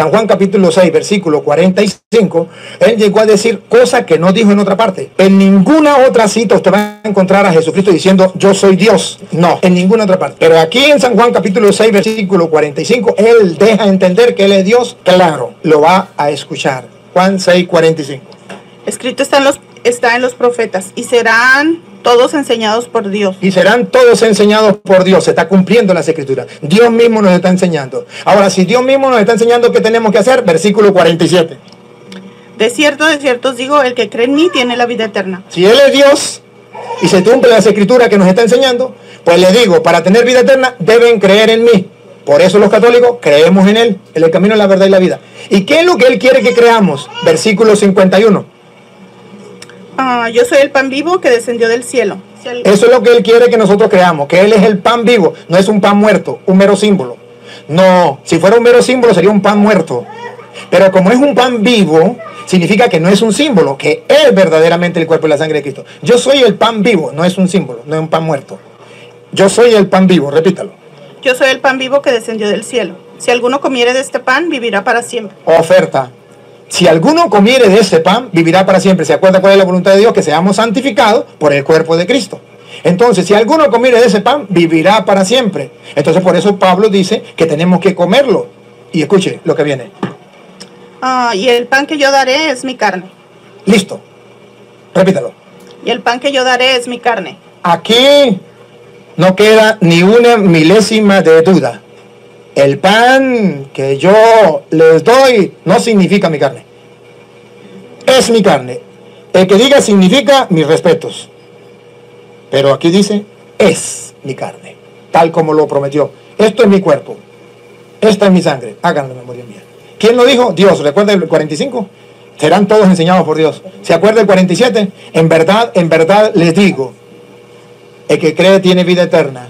San Juan capítulo 6, versículo 45, él llegó a decir cosas que no dijo en otra parte. En ninguna otra cita usted va a encontrar a Jesucristo diciendo, yo soy Dios. No, en ninguna otra parte. Pero aquí en San Juan capítulo 6, versículo 45, él deja entender que él es Dios. Claro, lo va a escuchar. Juan 6, 45. Escrito está en los profetas, y serán todos enseñados por Dios. Y serán todos enseñados por Dios. Se está cumpliendo las escrituras. Dios mismo nos está enseñando. Ahora, si Dios mismo nos está enseñando qué tenemos que hacer, versículo 47. De cierto os digo, el que cree en mí tiene la vida eterna. Si Él es Dios y se cumple las escrituras que nos está enseñando, pues le digo, para tener vida eterna deben creer en mí. Por eso los católicos creemos en Él, en el camino, la verdad y la vida. ¿Y qué es lo que Él quiere que creamos? Versículo 51. Yo soy el pan vivo que descendió del cielo. Eso es lo que Él quiere que nosotros creamos, que Él es el pan vivo, no es un pan muerto, un mero símbolo. No, si fuera un mero símbolo sería un pan muerto. Pero como es un pan vivo, significa que no es un símbolo, que es verdaderamente el cuerpo y la sangre de Cristo. Yo soy el pan vivo, no es un símbolo, no es un pan muerto. Yo soy el pan vivo, repítalo. Yo soy el pan vivo que descendió del cielo. Si alguno comiere de este pan, vivirá para siempre. Oferta. Si alguno comiere de ese pan, vivirá para siempre. ¿Se acuerda cuál es la voluntad de Dios? Que seamos santificados por el cuerpo de Cristo. Entonces, si alguno comiere de ese pan, vivirá para siempre. Entonces, por eso Pablo dice que tenemos que comerlo. Y escuche lo que viene. Y el pan que yo daré es mi carne. Listo. Repítalo. Y el pan que yo daré es mi carne. Aquí no queda ni una milésima de duda. El pan que yo les doy no significa mi carne. Es mi carne. El que diga significa mis respetos. Pero aquí dice, es mi carne. Tal como lo prometió. Esto es mi cuerpo. Esta es mi sangre. Háganlo, memoria mía. ¿Quién lo dijo? Dios. ¿Recuerda el 45? Serán todos enseñados por Dios. ¿Se acuerda el 47? En verdad les digo, el que cree tiene vida eterna.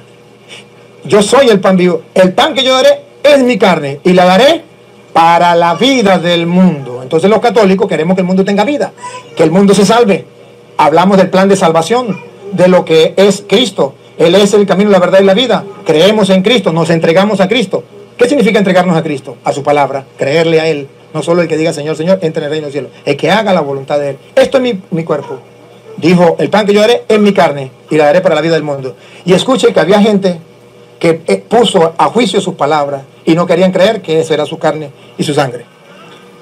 Yo soy el pan vivo. El pan que yo daré es mi carne y la daré para la vida del mundo. Entonces los católicos queremos que el mundo tenga vida, que el mundo se salve. Hablamos del plan de salvación, de lo que es Cristo. Él es el camino, la verdad y la vida. Creemos en Cristo, nos entregamos a Cristo. ¿Qué significa entregarnos a Cristo? A su palabra, creerle a Él. No solo el que diga Señor, Señor, entre en el reino del cielo. El que haga la voluntad de Él. Esto es mi cuerpo. Dijo, el pan que yo daré es mi carne y la daré para la vida del mundo. Y escuche que había gente que puso a juicio sus palabras y no querían creer que esa era su carne y su sangre.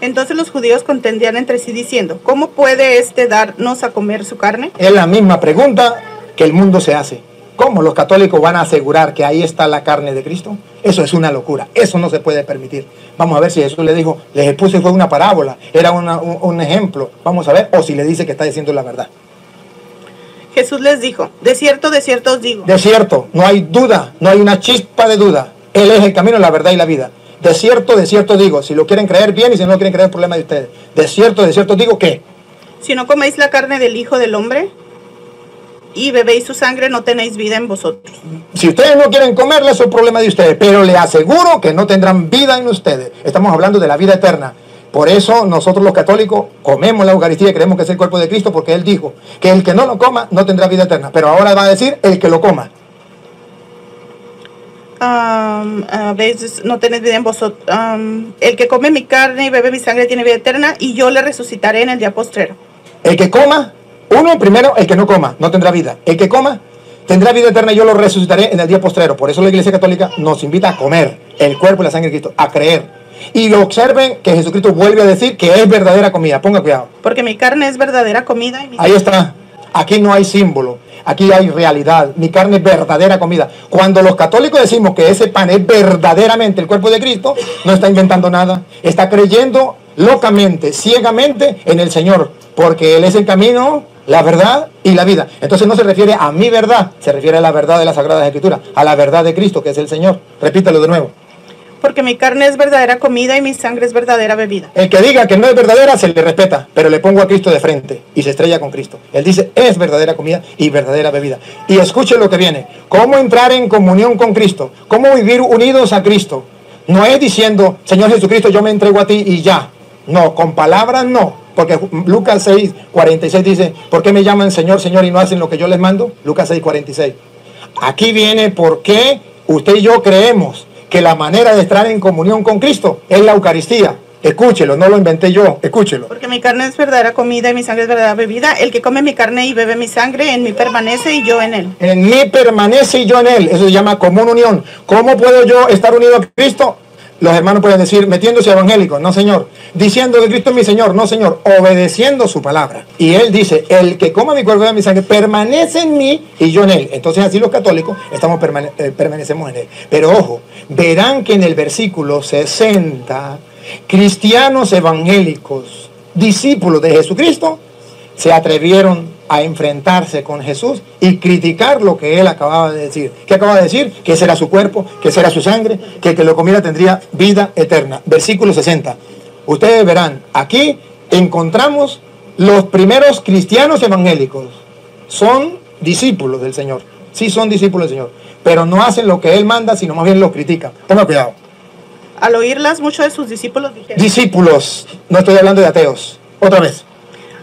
Entonces los judíos contendían entre sí diciendo, ¿cómo puede éste darnos a comer su carne? Es la misma pregunta que el mundo se hace. ¿Cómo los católicos van a asegurar que ahí está la carne de Cristo? Eso es una locura, eso no se puede permitir. Vamos a ver si Jesús le dijo, les expuse fue una parábola, era un ejemplo. Vamos a ver, o si le dice que está diciendo la verdad. Jesús les dijo, de cierto os digo. De cierto, no hay duda, no hay una chispa de duda. Él es el camino, la verdad y la vida. De cierto digo. Si lo quieren creer bien y si no lo quieren creer, problema de ustedes. De cierto digo que si no coméis la carne del Hijo del Hombre y bebéis su sangre, no tenéis vida en vosotros. Si ustedes no quieren comerla, eso es problema de ustedes. Pero les aseguro que no tendrán vida en ustedes. Estamos hablando de la vida eterna. Por eso nosotros los católicos comemos la Eucaristía y creemos que es el cuerpo de Cristo, porque Él dijo que el que no lo coma no tendrá vida eterna. Pero ahora va a decir el que lo coma. No tenéis vida en vosotros. El que come mi carne y bebe mi sangre tiene vida eterna y yo le resucitaré en el día postrero. El que coma, primero el que no coma no tendrá vida. El que coma tendrá vida eterna y yo lo resucitaré en el día postrero. Por eso la Iglesia Católica nos invita a comer el cuerpo y la sangre de Cristo, a creer. Y observen que Jesucristo vuelve a decir que es verdadera comida. Ponga cuidado. Porque mi carne es verdadera comida. Y ahí está. Aquí no hay símbolo. Aquí hay realidad. Mi carne es verdadera comida. Cuando los católicos decimos que ese pan es verdaderamente el cuerpo de Cristo, no está inventando nada. Está creyendo locamente, ciegamente en el Señor. Porque Él es el camino, la verdad y la vida. Entonces no se refiere a mi verdad. Se refiere a la verdad de las Sagradas Escrituras. A la verdad de Cristo, que es el Señor. Repítalo de nuevo. Porque mi carne es verdadera comida y mi sangre es verdadera bebida. El que diga que no es verdadera se le respeta, pero le pongo a Cristo de frente y se estrella con Cristo. Él dice, es verdadera comida y verdadera bebida. Y escuche lo que viene. ¿Cómo entrar en comunión con Cristo? ¿Cómo vivir unidos a Cristo? No es diciendo, Señor Jesucristo, yo me entrego a ti y ya. No, con palabras no. Porque Lucas 6, 46 dice, ¿por qué me llaman Señor, Señor y no hacen lo que yo les mando? Lucas 6, 46. Aquí viene por qué usted y yo creemos que la manera de estar en comunión con Cristo es la Eucaristía. Escúchelo, no lo inventé yo, escúchelo. Porque mi carne es verdadera comida y mi sangre es verdadera bebida. El que come mi carne y bebe mi sangre, en mí permanece y yo en él. En mí permanece y yo en él. Eso se llama común unión. ¿Cómo puedo yo estar unido a Cristo? Los hermanos pueden decir, metiéndose evangélicos, no señor. Diciendo que Cristo es mi Señor, no señor. Obedeciendo su palabra. Y él dice, el que coma mi cuerpo y beba mi sangre, permanece en mí y yo en él. Entonces así los católicos permanecemos en él. Pero ojo, verán que en el versículo 60... cristianos evangélicos, discípulos de Jesucristo, se atrevieron a enfrentarse con Jesús y criticar lo que él acababa de decir. ¿Qué acaba de decir? Que ese era su cuerpo, que ese era su sangre, que el que lo comiera tendría vida eterna. Versículo 60. Ustedes verán, aquí encontramos los primeros cristianos evangélicos. Son discípulos del Señor. Sí son discípulos del Señor. Pero no hacen lo que él manda, sino más bien lo critican. Ponga cuidado. Al oírlas, muchos de sus discípulos dijeron. Discípulos, no estoy hablando de ateos. Otra vez.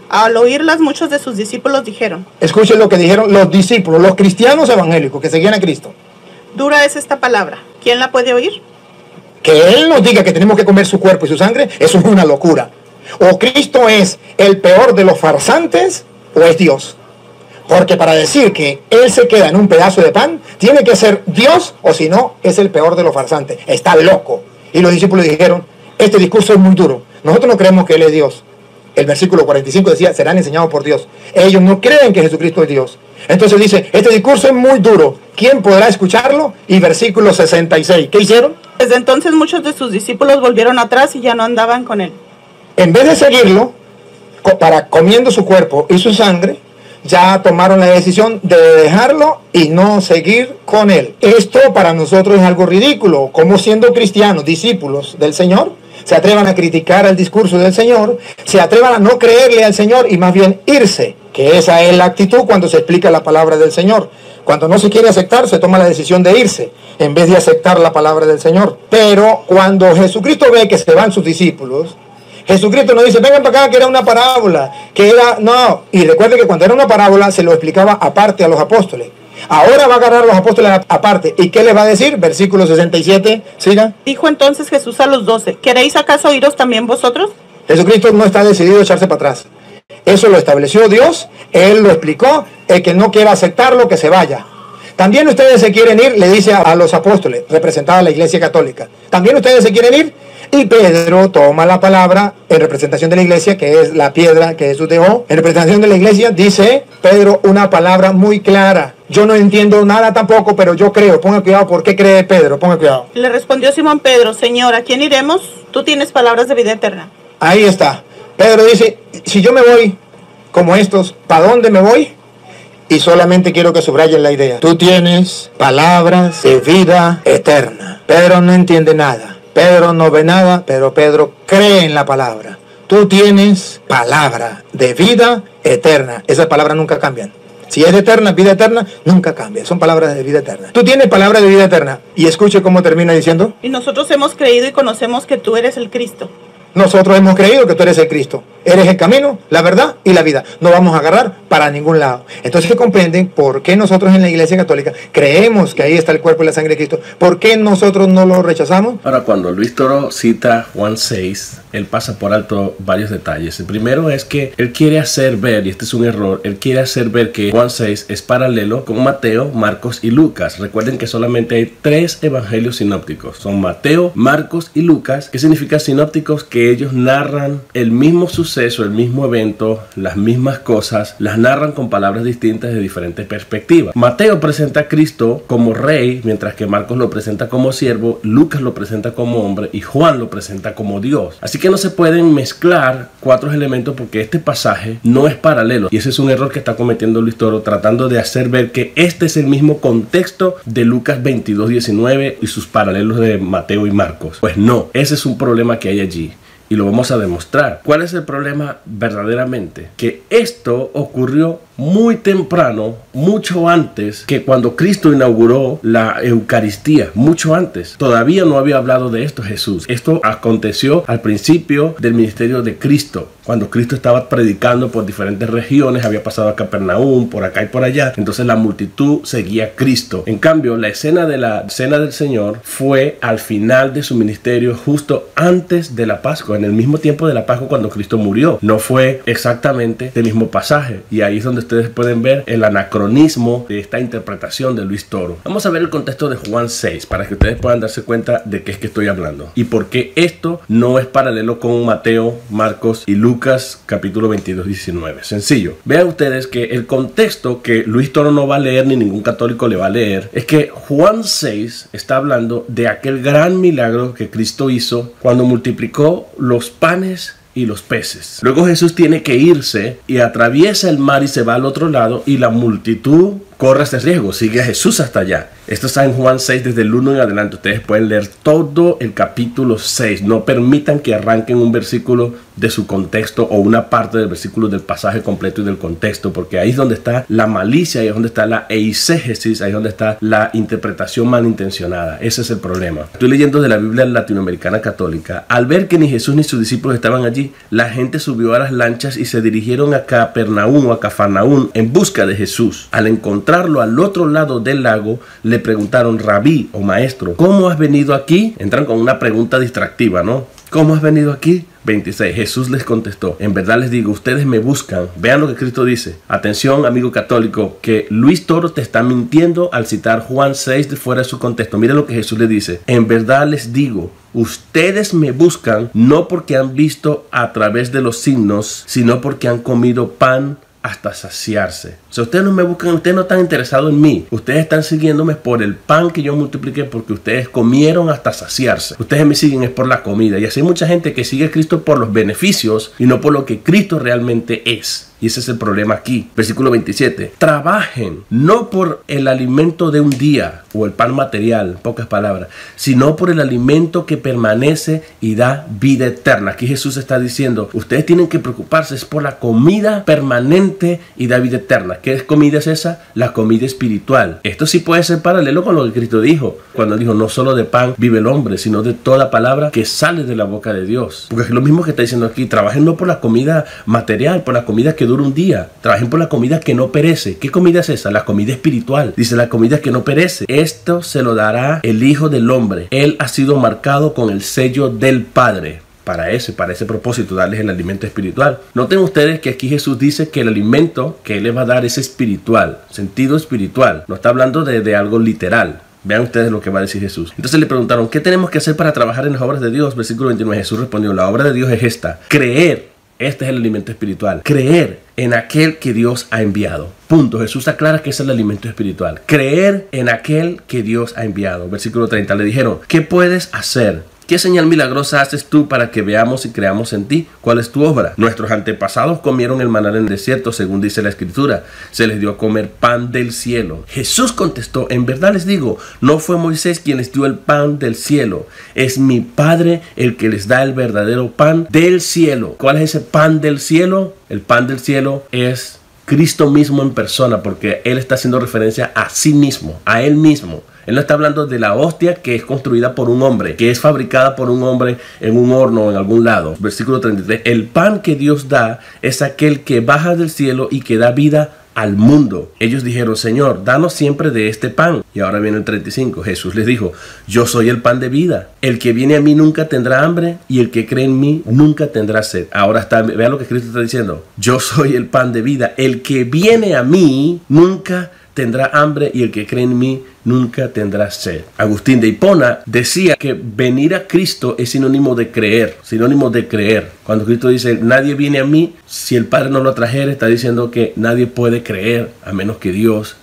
Al oírlas, muchos de sus discípulos dijeron. Escuchen lo que dijeron los discípulos, los cristianos evangélicos que seguían a Cristo. Dura es esta palabra. ¿Quién la puede oír? Que Él nos diga que tenemos que comer su cuerpo y su sangre, eso es una locura. O Cristo es el peor de los farsantes, o es Dios. Porque para decir que Él se queda en un pedazo de pan, tiene que ser Dios, o si no, es el peor de los farsantes. Está loco. Y los discípulos dijeron, este discurso es muy duro. Nosotros no creemos que Él es Dios. El versículo 45 decía, serán enseñados por Dios. Ellos no creen que Jesucristo es Dios. Entonces dice, este discurso es muy duro. ¿Quién podrá escucharlo? Y versículo 66. ¿Qué hicieron? Desde entonces muchos de sus discípulos volvieron atrás y ya no andaban con Él. En vez de seguirlo, para comiendo su cuerpo y su sangre, ya tomaron la decisión de dejarlo y no seguir con Él. Esto para nosotros es algo ridículo. Como siendo cristianos, discípulos del Señor, se atrevan a criticar el discurso del Señor, se atrevan a no creerle al Señor y más bien irse, que esa es la actitud cuando se explica la palabra del Señor. Cuando no se quiere aceptar, se toma la decisión de irse, en vez de aceptar la palabra del Señor. Pero cuando Jesucristo ve que se van sus discípulos, Jesucristo nos dice, vengan para acá, que era una parábola, que era, no, y recuerde que cuando era una parábola se lo explicaba aparte a los apóstoles. Ahora va a agarrar a los apóstoles aparte. ¿Y qué les va a decir? Versículo 67, siga. Dijo entonces Jesús a los 12, ¿queréis acaso iros también vosotros? Jesucristo no está decidido a echarse para atrás. Eso lo estableció Dios, Él lo explicó, el que no quiera aceptarlo, que se vaya. También ustedes se quieren ir, le dice a los apóstoles, representada la Iglesia Católica. También ustedes se quieren ir. Y Pedro toma la palabra en representación de la iglesia, que es la piedra que Jesús dejó. En representación de la iglesia dice Pedro una palabra muy clara. Yo no entiendo nada tampoco, pero yo creo. Ponga cuidado, ¿por qué cree Pedro? Ponga cuidado. Le respondió Simón Pedro, Señor, ¿a quién iremos? Tú tienes palabras de vida eterna. Ahí está. Pedro dice, si yo me voy como estos, ¿para dónde me voy? Y solamente quiero que subrayen la idea. Tú tienes palabras de vida eterna. Pedro no entiende nada. Pedro no ve nada, pero Pedro cree en la palabra. Tú tienes palabra de vida eterna. Esas palabras nunca cambian. Si es eterna, vida eterna, nunca cambia. Son palabras de vida eterna. Tú tienes palabra de vida eterna. Y escuche cómo termina diciendo. Y nosotros hemos creído y conocemos que tú eres el Cristo. Nosotros hemos creído que tú eres el Cristo. Eres el camino, la verdad y la vida. No vamos a agarrar para ningún lado. Entonces, ¿qué comprenden? ¿Por qué nosotros en la Iglesia Católica creemos que ahí está el cuerpo y la sangre de Cristo? ¿Por qué nosotros no lo rechazamos? Ahora, cuando Luis Toro cita Juan 6, él pasa por alto varios detalles. El primero es que él quiere hacer ver, y este es un error, él quiere hacer ver que Juan 6 es paralelo con Mateo, Marcos y Lucas. Recuerden que solamente hay 3 evangelios sinópticos. Son Mateo, Marcos y Lucas. ¿Qué significa sinópticos? Que ellos narran el mismo suceso, el mismo evento, las mismas cosas, las narran con palabras distintas de diferentes perspectivas. Mateo presenta a Cristo como rey, mientras que Marcos lo presenta como siervo, Lucas lo presenta como hombre y Juan lo presenta como Dios. Así que no se pueden mezclar 4 elementos porque este pasaje no es paralelo. Y ese es un error que está cometiendo Luis Toro, tratando de hacer ver que este es el mismo contexto de Lucas 22:19 y sus paralelos de Mateo y Marcos. Pues no, ese es un problema que hay allí. Y lo vamos a demostrar. ¿Cuál es el problema verdaderamente? Que esto ocurrió muy temprano, mucho antes que cuando Cristo inauguró la Eucaristía, mucho antes. Todavía no había hablado de esto Jesús. Esto aconteció al principio del ministerio de Cristo, cuando Cristo estaba predicando por diferentes regiones, había pasado a Capernaum, por acá y por allá. Entonces la multitud seguía a Cristo. En cambio, la escena de la Cena del Señor fue al final de su ministerio, justo antes de la Pascua, en el mismo tiempo de la Pascua cuando Cristo murió. No fue exactamente el mismo pasaje. Y ahí es donde ustedes pueden ver el anacronismo de esta interpretación de Luis Toro. Vamos a ver el contexto de Juan 6 para que ustedes puedan darse cuenta de qué es que estoy hablando y por qué esto no es paralelo con Mateo, Marcos y Lucas capítulo 22, 19. Sencillo. Vean ustedes que el contexto que Luis Toro no va a leer ni ningún católico le va a leer es que Juan 6 está hablando de aquel gran milagro que Cristo hizo cuando multiplicó los panes y los peces. Luego Jesús tiene que irse y atraviesa el mar y se va al otro lado y la multitud corre este riesgo, sigue a Jesús hasta allá. Esto está en Juan 6 desde el 1 en adelante. Ustedes pueden leer todo el capítulo 6. No permitan que arranquen un versículo de su contexto o una parte del versículo del pasaje completo y del contexto, porque ahí es donde está la malicia, ahí es donde está la eisegesis, ahí es donde está la interpretación malintencionada. Ese es el problema. Estoy leyendo de la Biblia Latinoamericana Católica. Al ver que ni Jesús ni sus discípulos estaban allí, la gente subió a las lanchas y se dirigieron a Capernaum o a Cafarnaún en busca de Jesús. Al encontrarlo al otro lado del lago, le preguntaron: Rabí o maestro, ¿cómo has venido aquí? Entran con una pregunta distractiva, ¿no? ¿Cómo has venido aquí? 26. Jesús les contestó: en verdad les digo, ustedes me buscan. Vean lo que Cristo dice. Atención, amigo católico, que Luis Toro te está mintiendo al citar Juan 6 de fuera de su contexto. Mira lo que Jesús le dice: en verdad les digo, ustedes me buscan no porque han visto a través de los signos, sino porque han comido pan hasta saciarse. O sea, ustedes no me buscan, ustedes no están interesados en mí. Ustedes están siguiéndome por el pan que yo multipliqué, porque ustedes comieron hasta saciarse. Ustedes me siguen es por la comida. Y así hay mucha gente que sigue a Cristo por los beneficios y no por lo que Cristo realmente es. Y ese es el problema aquí. Versículo 27. Trabajen no por el alimento de un día o el pan material, en pocas palabras, sino por el alimento que permanece y da vida eterna. Aquí Jesús está diciendo, ustedes tienen que preocuparse es por la comida permanente y da vida eterna. ¿Qué comida es esa? La comida espiritual. Esto sí puede ser paralelo con lo que Cristo dijo, cuando dijo, no solo de pan vive el hombre, sino de toda palabra que sale de la boca de Dios. Porque es lo mismo que está diciendo aquí. Trabajen no por la comida material, por la comida que dura un día. Trabajen por la comida que no perece. ¿Qué comida es esa? La comida espiritual. Dice la comida que no perece. Esto se lo dará el Hijo del Hombre. Él ha sido marcado con el sello del Padre. Para ese propósito, darles el alimento espiritual. Noten ustedes que aquí Jesús dice que el alimento que Él les va a dar es espiritual, sentido espiritual. No está hablando de algo literal. Vean ustedes lo que va a decir Jesús. Entonces le preguntaron, ¿qué tenemos que hacer para trabajar en las obras de Dios? Versículo 29, Jesús respondió, la obra de Dios es esta, creer. Este es el alimento espiritual. Creer en aquel que Dios ha enviado. Punto. Jesús aclara que ese es el alimento espiritual. Creer en aquel que Dios ha enviado. Versículo 30. Le dijeron, ¿qué puedes hacer? ¿Qué señal milagrosa haces tú para que veamos y creamos en ti? ¿Cuál es tu obra? Nuestros antepasados comieron el maná en el desierto, según dice la Escritura. Se les dio a comer pan del cielo. Jesús contestó, en verdad les digo, no fue Moisés quien les dio el pan del cielo. Es mi Padre el que les da el verdadero pan del cielo. ¿Cuál es ese pan del cielo? El pan del cielo es Cristo mismo en persona, porque Él está haciendo referencia a sí mismo, a Él mismo. Él no está hablando de la hostia que es construida por un hombre, que es fabricada por un hombre en un horno o en algún lado. Versículo 33. El pan que Dios da es aquel que baja del cielo y que da vida al mundo. Ellos dijeron, Señor, danos siempre de este pan. Y ahora viene el 35. Jesús les dijo, yo soy el pan de vida. El que viene a mí nunca tendrá hambre y el que cree en mí nunca tendrá sed. Ahora está, vean lo que Cristo está diciendo. Yo soy el pan de vida. El que viene a mí nunca tendrá hambre y el que cree en mí nunca tendrá sed. Agustín de Hipona decía que venir a Cristo es sinónimo de creer, sinónimo de creer. Cuando Cristo dice, nadie viene a mí, si el Padre no lo trajere, está diciendo que nadie puede creer a menos que Dios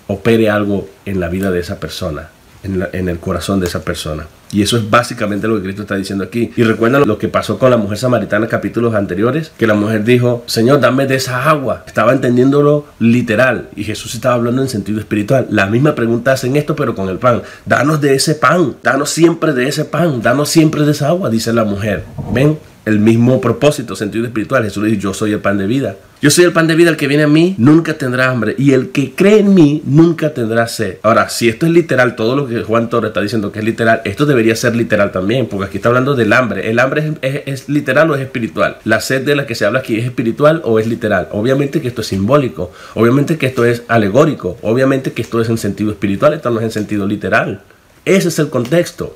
opere algo en la vida de esa persona, en el corazón de esa persona. Y eso es básicamente lo que Cristo está diciendo aquí. Y recuerdan lo que pasó con la mujer samaritana en capítulos anteriores, que la mujer dijo, Señor, dame de esa agua. Estaba entendiéndolo literal y Jesús estaba hablando en sentido espiritual. La misma pregunta hacen esto, pero con el pan. Danos de ese pan, danos siempre de ese pan, danos siempre de esa agua, dice la mujer. ¿Ven? El mismo propósito, sentido espiritual. Jesús le dice, yo soy el pan de vida. Yo soy el pan de vida, el que viene a mí nunca tendrá hambre y el que cree en mí nunca tendrá sed. Ahora, si esto es literal, todo lo que Juan Torres está diciendo que es literal, esto debería ser literal también, porque aquí está hablando del hambre. ¿El hambre es literal o es espiritual? ¿La sed de la que se habla aquí es espiritual o es literal? Obviamente que esto es simbólico, obviamente que esto es alegórico, obviamente que esto es en sentido espiritual, esto no es en sentido literal. Ese es el contexto,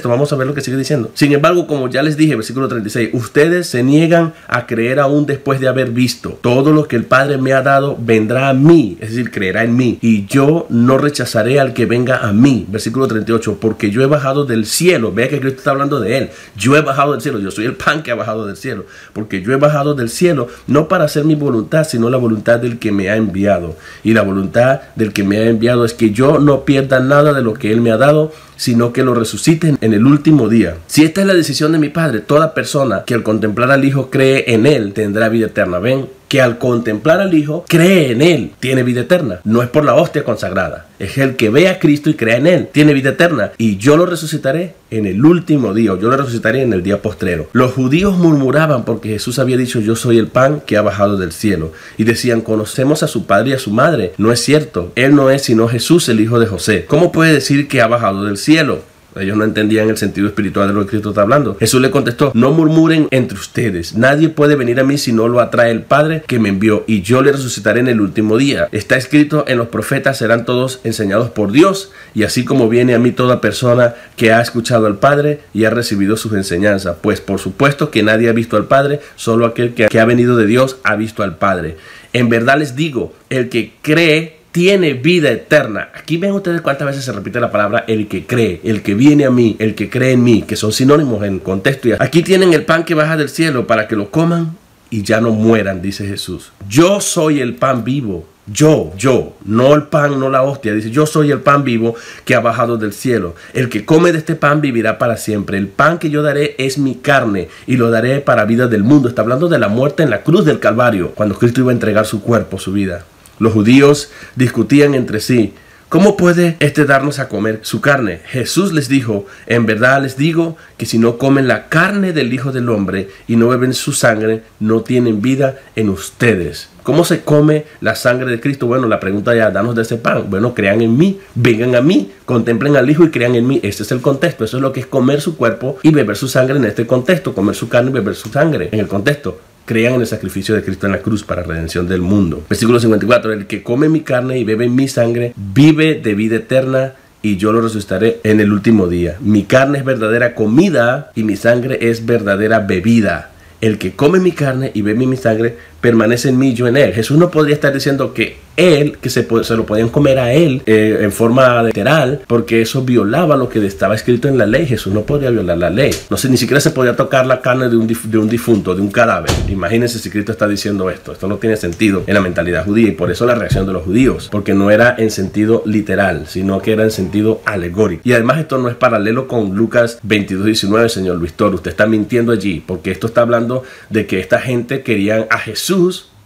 vamos a ver lo que sigue diciendo. Sin embargo, como ya les dije, versículo 36, ustedes se niegan a creer aún después de haber visto. Todo lo que el Padre me ha dado vendrá a mí, es decir, creerá en mí, y yo no rechazaré al que venga a mí. Versículo 38, porque yo he bajado del cielo. Vea que Cristo está hablando de él. Yo he bajado del cielo, yo soy el pan que ha bajado del cielo, porque yo he bajado del cielo no para hacer mi voluntad, sino la voluntad del que me ha enviado. Y la voluntad del que me ha enviado es que yo no pierda nada de lo que él me ha dado, sino que lo resuciten en el último día. Si esta es la decisión de mi Padre, toda persona que al contemplar al Hijo cree en él tendrá vida eterna. Ven que al contemplar al Hijo cree en él, tiene vida eterna. No es por la hostia consagrada, es el que ve a Cristo y cree en él, tiene vida eterna. Y yo lo resucitaré en el último día, o yo lo resucitaré en el día postrero. Los judíos murmuraban porque Jesús había dicho: yo soy el pan que ha bajado del cielo, y decían: conocemos a su padre y a su madre. No es cierto, él no es sino Jesús, el hijo de José. ¿Cómo puede decir que ha bajado del cielo? Ellos no entendían el sentido espiritual de lo que Cristo está hablando. Jesús le contestó: no murmuren entre ustedes. Nadie puede venir a mí si no lo atrae el Padre que me envió, y yo le resucitaré en el último día. Está escrito en los profetas: serán todos enseñados por Dios, y así como viene a mí toda persona que ha escuchado al Padre y ha recibido sus enseñanzas. Pues por supuesto que nadie ha visto al Padre, solo aquel que ha venido de Dios ha visto al Padre. En verdad les digo, el que cree tiene vida eterna. Aquí ven ustedes cuántas veces se repite la palabra el que cree, el que viene a mí, el que cree en mí, que son sinónimos en contexto. Aquí tienen el pan que baja del cielo para que lo coman y ya no mueran, dice Jesús. Yo soy el pan vivo. Yo, no el pan, no la hostia. Dice: yo soy el pan vivo que ha bajado del cielo. El que come de este pan vivirá para siempre. El pan que yo daré es mi carne y lo daré para vida del mundo. Está hablando de la muerte en la cruz del Calvario, cuando Cristo iba a entregar su cuerpo, su vida. Los judíos discutían entre sí: ¿cómo puede darnos a comer su carne? Jesús les dijo: en verdad les digo que si no comen la carne del Hijo del Hombre y no beben su sangre, no tienen vida en ustedes. ¿Cómo se come la sangre de Cristo? Bueno, la pregunta ya: danos de ese pan. Bueno, crean en mí, vengan a mí, contemplen al Hijo y crean en mí. Este es el contexto. Eso es lo que es comer su cuerpo y beber su sangre en este contexto. Comer su carne y beber su sangre en el contexto. Crean en el sacrificio de Cristo en la cruz para redención del mundo. Versículo 54. El que come mi carne y bebe mi sangre vive de vida eterna, y yo lo resucitaré en el último día. Mi carne es verdadera comida y mi sangre es verdadera bebida. El que come mi carne y bebe mi sangre permanece en mí y yo en él. Jesús no podría estar diciendo que él, que se lo podían comer a él en forma literal, porque eso violaba lo que estaba escrito en la ley. Jesús no podría violar la ley. No sé, ni siquiera se podía tocar la carne de un difunto, de un cadáver. Imagínense si Cristo está diciendo esto. Esto no tiene sentido en la mentalidad judía, y por eso la reacción de los judíos, porque no era en sentido literal, sino que era en sentido alegórico. Y además esto no es paralelo con Lucas 22:19, señor Luis Toro. Usted está mintiendo allí, porque esto está hablando de que esta gente querían a Jesús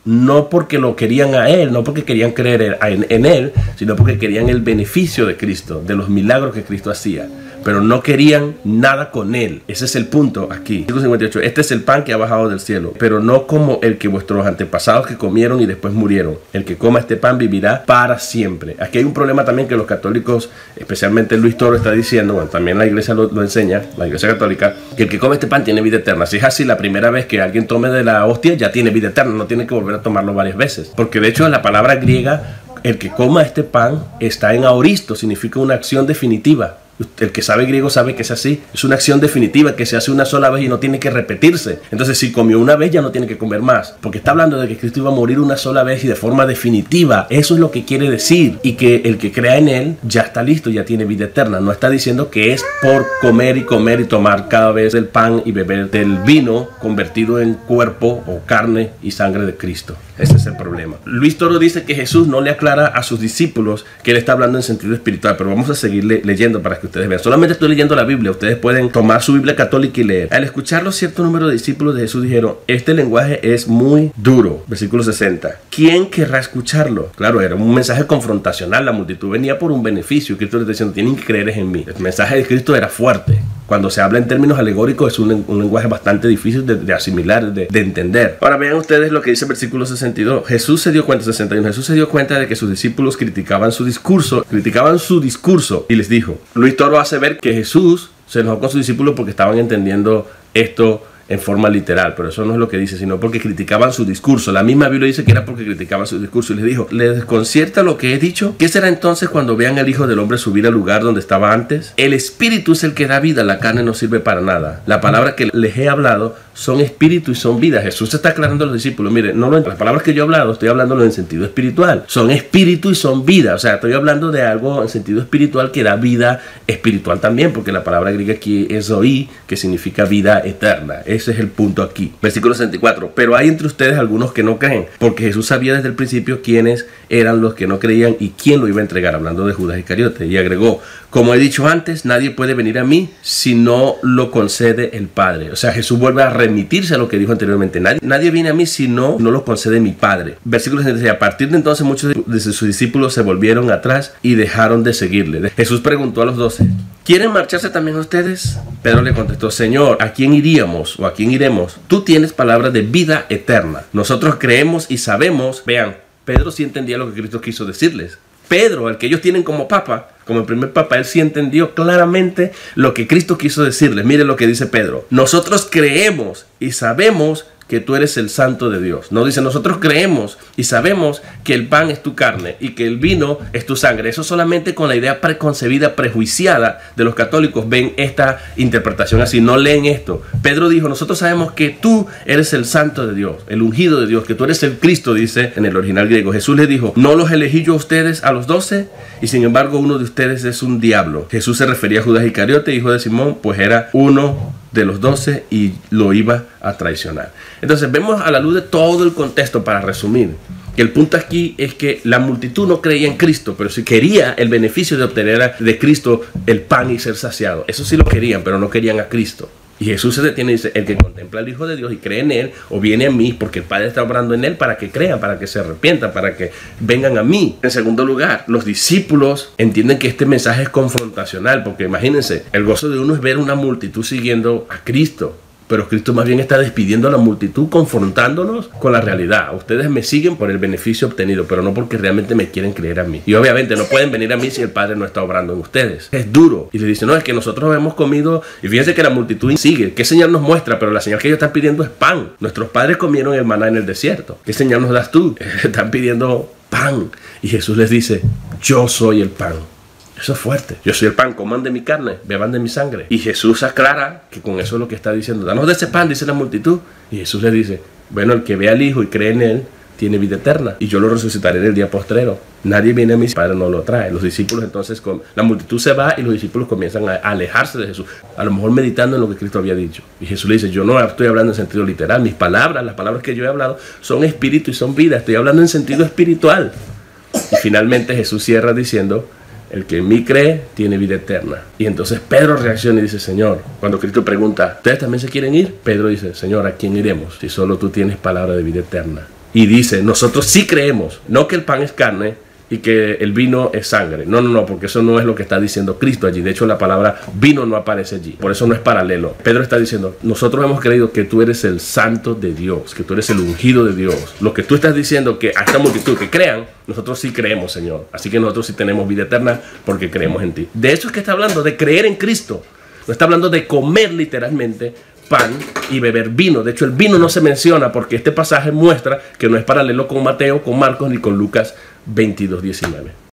no porque lo querían a él, no porque querían creer en él, sino porque querían el beneficio de Cristo, de los milagros que Cristo hacía. Pero no querían nada con él. Ese es el punto aquí. 58. Este es el pan que ha bajado del cielo, pero no como el que vuestros antepasados que comieron y después murieron. El que coma este pan vivirá para siempre. Aquí hay un problema también que los católicos, especialmente Luis Toro, está diciendo, bueno, también la iglesia lo enseña, la iglesia católica, que el que come este pan tiene vida eterna. Si es así, la primera vez que alguien tome de la hostia ya tiene vida eterna, no tiene que volver a tomarlo varias veces. Porque de hecho la palabra griega, el que coma este pan, está en aoristo, significa una acción definitiva. El que sabe griego sabe que es así. Es una acción definitiva que se hace una sola vez y no tiene que repetirse. Entonces, si comió una vez, ya no tiene que comer más, porque está hablando de que Cristo iba a morir una sola vez y de forma definitiva. Eso es lo que quiere decir. Y que el que crea en él ya está listo, ya tiene vida eterna. No está diciendo que es por comer y tomar cada vez el pan y beber del vino convertido en cuerpo o carne y sangre de Cristo. Ese es el problema. Luis Toro dice que Jesús no le aclara a sus discípulos que él está hablando en sentido espiritual, pero vamos a seguir leyendo para que ustedes vean. Solamente estoy leyendo la Biblia. Ustedes pueden tomar su Biblia católica y leer. Al escucharlo, cierto número de discípulos de Jesús dijeron: este lenguaje es muy duro. Versículo 60. ¿Quién querrá escucharlo? Claro, era un mensaje confrontacional. La multitud venía por un beneficio. Cristo les está diciendo: tienen que creer en mí. El mensaje de Cristo era fuerte. Cuando se habla en términos alegóricos es un lenguaje bastante difícil de asimilar, de entender. Ahora vean ustedes lo que dice el versículo 62. Jesús se dio cuenta, 61, Jesús se dio cuenta de que sus discípulos criticaban su discurso y les dijo. Luis Toro hace ver que Jesús se enojó con sus discípulos porque estaban entendiendo esto en forma literal, pero eso no es lo que dice, sino porque criticaban su discurso. La misma Biblia dice que era porque criticaban su discurso y les dijo, ¿les desconcierta lo que he dicho? ¿Qué será entonces cuando vean al Hijo del Hombre subir al lugar donde estaba antes? El Espíritu es el que da vida, la carne no sirve para nada. La palabra que les he hablado son espíritu y son vida. Jesús está aclarando a los discípulos, miren, las palabras que yo he hablado, estoy hablándolo en sentido espiritual. Son espíritu y son vida, o sea, estoy hablando de algo en sentido espiritual que da vida espiritual también, porque la palabra griega aquí es zoí, que significa vida eterna. Ese es el punto aquí. Versículo 64. Pero hay entre ustedes algunos que no creen, porque Jesús sabía desde el principio quiénes eran los que no creían y quién lo iba a entregar, hablando de Judas Iscariote. Y agregó, como he dicho antes, nadie puede venir a mí si no lo concede el Padre. O sea, Jesús vuelve a remitirse a lo que dijo anteriormente. Nadie viene a mí si no lo concede mi Padre. Versículo 66. A partir de entonces muchos de sus discípulos se volvieron atrás y dejaron de seguirle. Jesús preguntó a los 12, ¿quieren marcharse también ustedes? Pedro le contestó, Señor, ¿a quién iríamos o a quién iremos? Tú tienes palabras de vida eterna. Nosotros creemos y sabemos. Vean, Pedro sí entendía lo que Cristo quiso decirles. Pedro, el que ellos tienen como papa, como el primer papa, él sí entendió claramente lo que Cristo quiso decirles. Miren lo que dice Pedro. Nosotros creemos y sabemos que tú eres el santo de Dios. No dice, nosotros creemos y sabemos que el pan es tu carne y que el vino es tu sangre. Eso solamente con la idea preconcebida, prejuiciada de los católicos ven esta interpretación así, no leen esto. Pedro dijo, nosotros sabemos que tú eres el santo de Dios, el ungido de Dios, que tú eres el Cristo, dice en el original griego. Jesús les dijo, ¿no los elegí yo a ustedes a los 12? Y sin embargo uno de ustedes es un diablo. Jesús se refería a Judas Iscariote, hijo de Simón, pues era uno de los 12 y lo iba a traicionar. Entonces vemos a la luz de todo el contexto, para resumir, que el punto aquí es que la multitud no creía en Cristo, pero sí quería el beneficio de obtener de Cristo el pan y ser saciado. Eso sí lo querían, pero no querían a Cristo. Y Jesús se detiene y dice, el que contempla al Hijo de Dios y cree en Él, o viene a mí, porque el Padre está obrando en Él para que crean, para que se arrepientan, para que vengan a mí. En segundo lugar, los discípulos entienden que este mensaje es confrontacional, porque imagínense, el gozo de uno es ver una multitud siguiendo a Cristo. Pero Cristo más bien está despidiendo a la multitud, confrontándonos con la realidad. Ustedes me siguen por el beneficio obtenido, pero no porque realmente me quieren creer a mí. Y obviamente no pueden venir a mí si el Padre no está obrando en ustedes. Es duro. Y le dice, no, es que nosotros hemos comido. Y fíjense que la multitud sigue. ¿Qué señal nos muestra? Pero la señal que ellos están pidiendo es pan. Nuestros padres comieron el maná en el desierto. ¿Qué señal nos das tú? Están pidiendo pan. Y Jesús les dice, yo soy el pan. Eso es fuerte. Yo soy el pan, coman de mi carne, beban de mi sangre. Y Jesús aclara que con eso es lo que está diciendo. Danos de ese pan, dice la multitud. Y Jesús le dice, bueno, el que ve al Hijo y cree en Él, tiene vida eterna. Y yo lo resucitaré en el día postrero. Nadie viene a mí si el Padre no lo trae. Los discípulos entonces, la multitud se va y los discípulos comienzan a alejarse de Jesús. A lo mejor meditando en lo que Cristo había dicho. Y Jesús le dice, yo no estoy hablando en sentido literal. Mis palabras, las palabras que yo he hablado, son espíritu y son vida. Estoy hablando en sentido espiritual. Y finalmente Jesús cierra diciendo, el que en mí cree tiene vida eterna. Y entonces Pedro reacciona y dice, Señor, cuando Cristo pregunta, ¿ustedes también se quieren ir? Pedro dice, Señor, ¿a quién iremos? Si solo tú tienes palabra de vida eterna. Y dice, nosotros sí creemos, no que el pan es carne y que el vino es sangre. No, porque eso no es lo que está diciendo Cristo allí. De hecho, la palabra vino no aparece allí. Por eso no es paralelo. Pedro está diciendo, nosotros hemos creído que tú eres el santo de Dios, que tú eres el ungido de Dios. Lo que tú estás diciendo que a esta multitud que crean, nosotros sí creemos, Señor. Así que nosotros sí tenemos vida eterna porque creemos en ti. De eso es que está hablando, de creer en Cristo. No está hablando de comer literalmente pan y beber vino. De hecho, el vino no se menciona porque este pasaje muestra que no es paralelo con Mateo, con Marcos ni con Lucas 22:19.